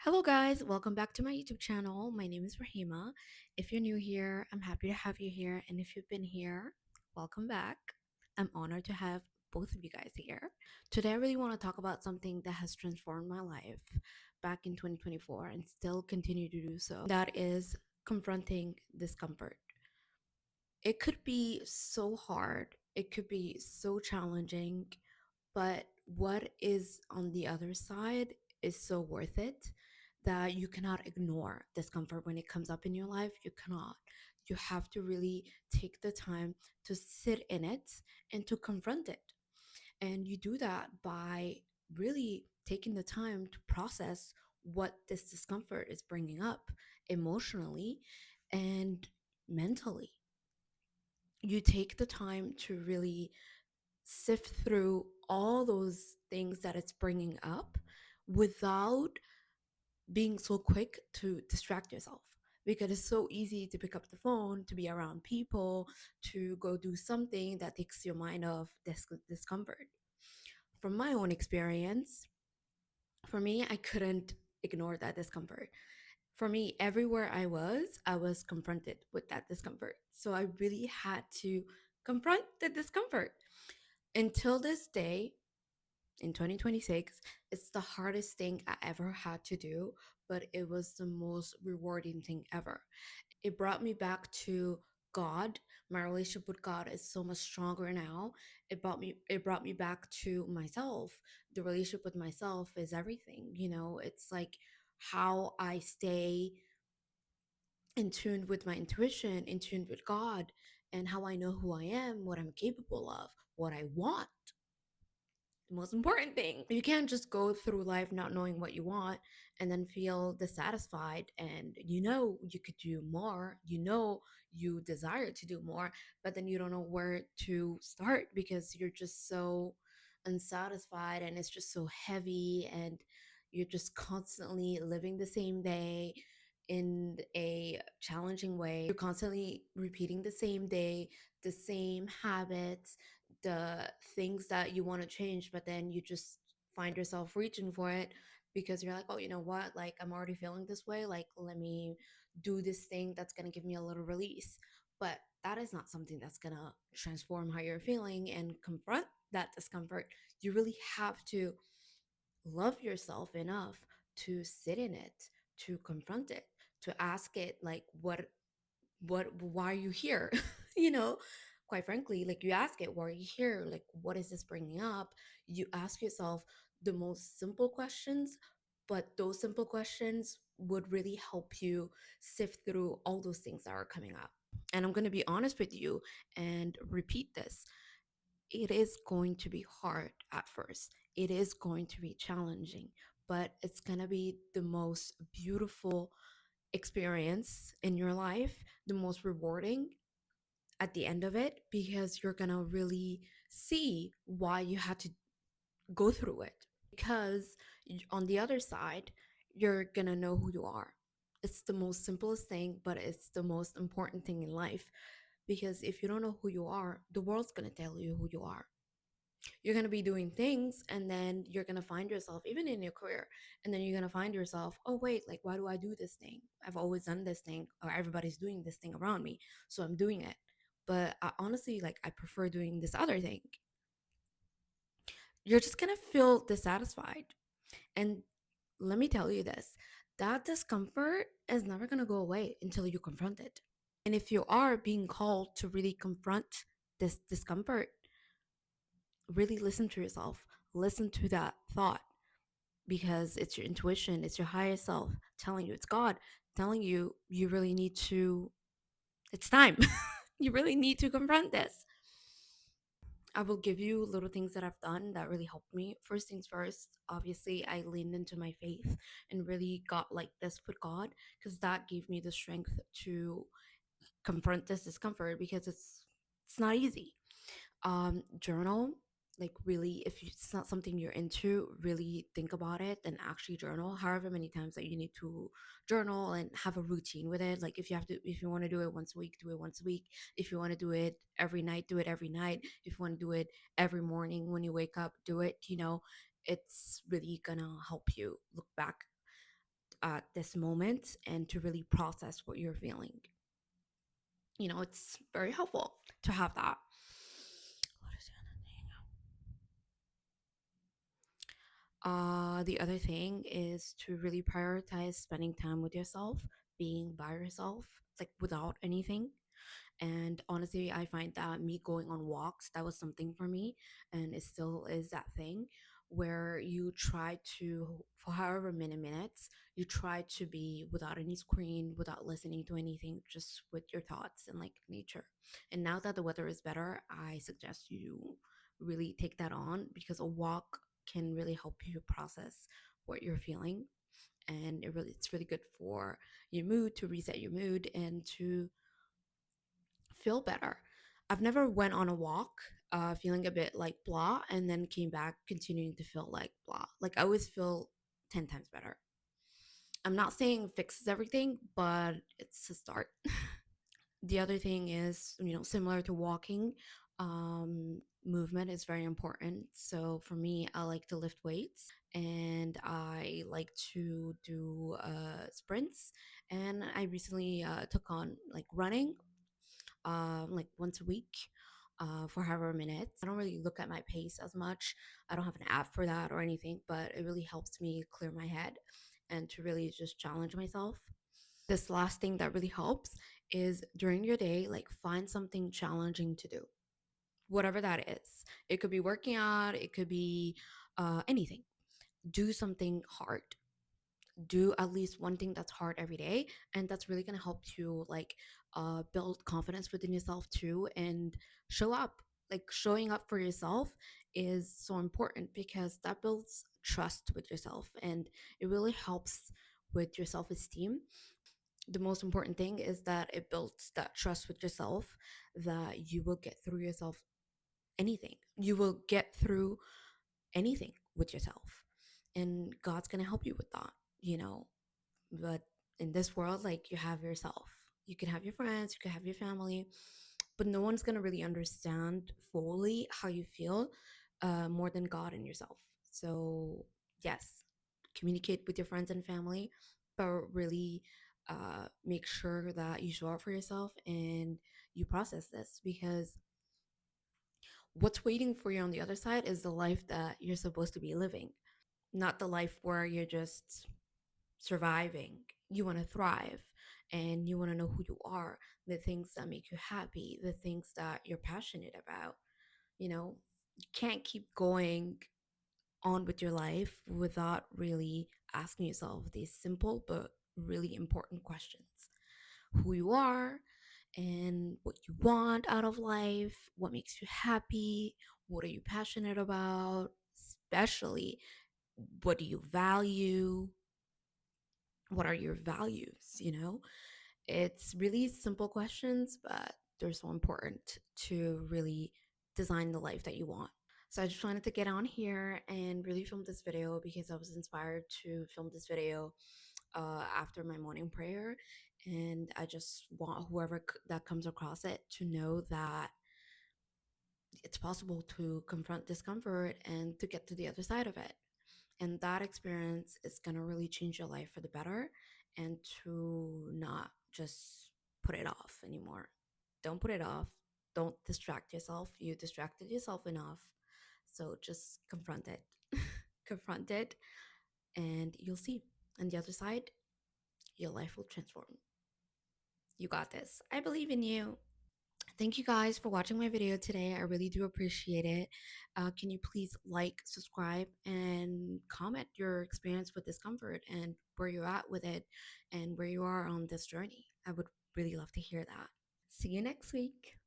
Hello, guys. Welcome back to my YouTube channel. My name is Rahima. If you're new here, I'm happy to have you here. And if you've been here, welcome back. I'm honored to have both of you guys here. Today, I really want to talk about something that has transformed my life back in 2024 and still continue to do so. That is confronting discomfort. It could be so hard, it could be so challenging, but what is on the other side is so worth it that you cannot ignore discomfort when it comes up in your life. You cannot. You have to really take the time to sit in it and to confront it. And you do that by really taking the time to process what this discomfort is bringing up emotionally and mentally. You take the time to really sift through all those things that it's bringing up without being so quick to distract yourself, because it's so easy to pick up the phone, to be around people, to go do something that takes your mind off discomfort. From my own experience, for me, I couldn't ignore that discomfort. For me, everywhere I was confronted with that discomfort. So I really had to confront the discomfort. Until this day, in 2026, it's the hardest thing I ever had to do, but it was the most rewarding thing ever. It brought me back to God. My relationship with God is so much stronger now. It brought me back to myself. The relationship with myself is everything. It's like how I stay in tune with my intuition, in tune with God, and how I know who I am, what I'm capable of, what I want. The most important thing. You can't just go through life not knowing what you want and then feel dissatisfied, and you could do more, you desire to do more, but then you don't know where to start because you're just so unsatisfied and it's just so heavy, and you're just constantly living the same day in a challenging way. You're constantly repeating the same day, the same habits, the things that you want to change, but then you just find yourself reaching for it because you're like, oh, you know what? Like, I'm already feeling this way. Like, let me do this thing that's going to give me a little release. But that is not something that's going to transform how you're feeling and confront that discomfort. You really have to love yourself enough to sit in it, to confront it, to ask it, like, why are you here? you know Quite frankly, like, you ask it, why are you here? Like, what is this bringing up? You ask yourself the most simple questions, but those simple questions would really help you sift through all those things that are coming up. And I'm going to be honest with you and repeat this: it is going to be hard at first, it is going to be challenging, but it's going to be the most beautiful experience in your life, the most rewarding at the end of it, because you're gonna really see why you had to go through it. Because on the other side, you're gonna know who you are. It's the most simplest thing, but it's the most important thing in life. Because if you don't know who you are, the world's gonna tell you who you are. You're going to be doing things, and then you're going to find yourself, even in your career, and then you're going to find yourself, oh wait, like, why do I do this thing? I've always done this thing, or everybody's doing this thing around me, so I'm doing it. But I, honestly, like, I prefer doing this other thing. You're just going to feel dissatisfied. And let me tell you this: that discomfort is never going to go away until you confront it. And if you are being called to really confront this discomfort, really listen to yourself, listen to that thought, because it's your intuition, it's your higher self telling you, it's God telling you, you really need to, it's time. You really need to confront this. I will give you little things that I've done that really helped me. First things first, obviously, I leaned into my faith and really got like this with God, because that gave me the strength to confront this discomfort, because it's not easy. Journal, like, really, if it's not something you're into, really think about it and actually journal however many times that you need to journal, and have a routine with it. Like, if you want to do it once a week, do it once a week. If you want to do it every night, do it every night. If you want to do it every morning when you wake up, do it. It's really gonna help you look back at this moment and to really process what you're feeling. It's very helpful to have that. What is the other thing is to really prioritize spending time with yourself, being by yourself, like without anything. And honestly, I find that me going on walks, that was something for me. And it still is that thing where you try to, for however many minutes, you try to be without any screen, without listening to anything, just with your thoughts and like nature. And now that the weather is better, I suggest you really take that on, because a walk can really help you process what you're feeling. And it's really good for your mood, to reset your mood and to feel better. I've never went on a walk feeling a bit like blah and then came back continuing to feel like blah. Like I always feel 10 times better. I'm not saying it fixes everything, but it's a start. The other thing is, similar to walking, movement is very important. So for me, I like to lift weights and I like to do sprints. And I recently took on like running like once a week for however minutes. I don't really look at my pace as much. I don't have an app for that or anything, but it really helps me clear my head and to really just challenge myself. This last thing that really helps is during your day, like find something challenging to do, whatever that is. It could be working out, it could be anything. Do something hard, do at least one thing that's hard every day, and that's really going to help you like build confidence within yourself too, and show up. Like showing up for yourself is so important because that builds trust with yourself and it really helps with your self-esteem. The most important thing is that it builds that trust with yourself, that you will get through yourself anything, you will get through anything with yourself, and God's going to help you with that, you know but in this world, like, you have yourself. You can have your friends, you can have your family, but no one's gonna really understand fully how you feel more than God and yourself. So yes, communicate with your friends and family, but really make sure that you show up for yourself and you process this, because what's waiting for you on the other side is the life that you're supposed to be living, not the life where you're just surviving. You want to thrive and you want to know who you are, the things that make you happy, the things that you're passionate about. You can't keep going on with your life without really asking yourself these simple but really important questions: who you are and what you want out of life, what makes you happy, what are you passionate about, especially what do you value, what are your values. It's really simple questions, but they're so important to really design the life that you want. So I just wanted to get on here and really film this video because I was inspired to film this video after my morning prayer, and I just want whoever that comes across it to know that it's possible to confront discomfort and to get to the other side of it. And that experience is going to really change your life for the better, and to not just put it off anymore. Don't put it off. Don't distract yourself. You distracted yourself enough. So just confront it. Confront it, and you'll see. On the other side, your life will transform. You got this. I believe in you. Thank you guys for watching my video today. I really do appreciate it. Can you please like, subscribe, and comment your experience with discomfort and where you're at with it and where you are on this journey? I would really love to hear that. See you next week.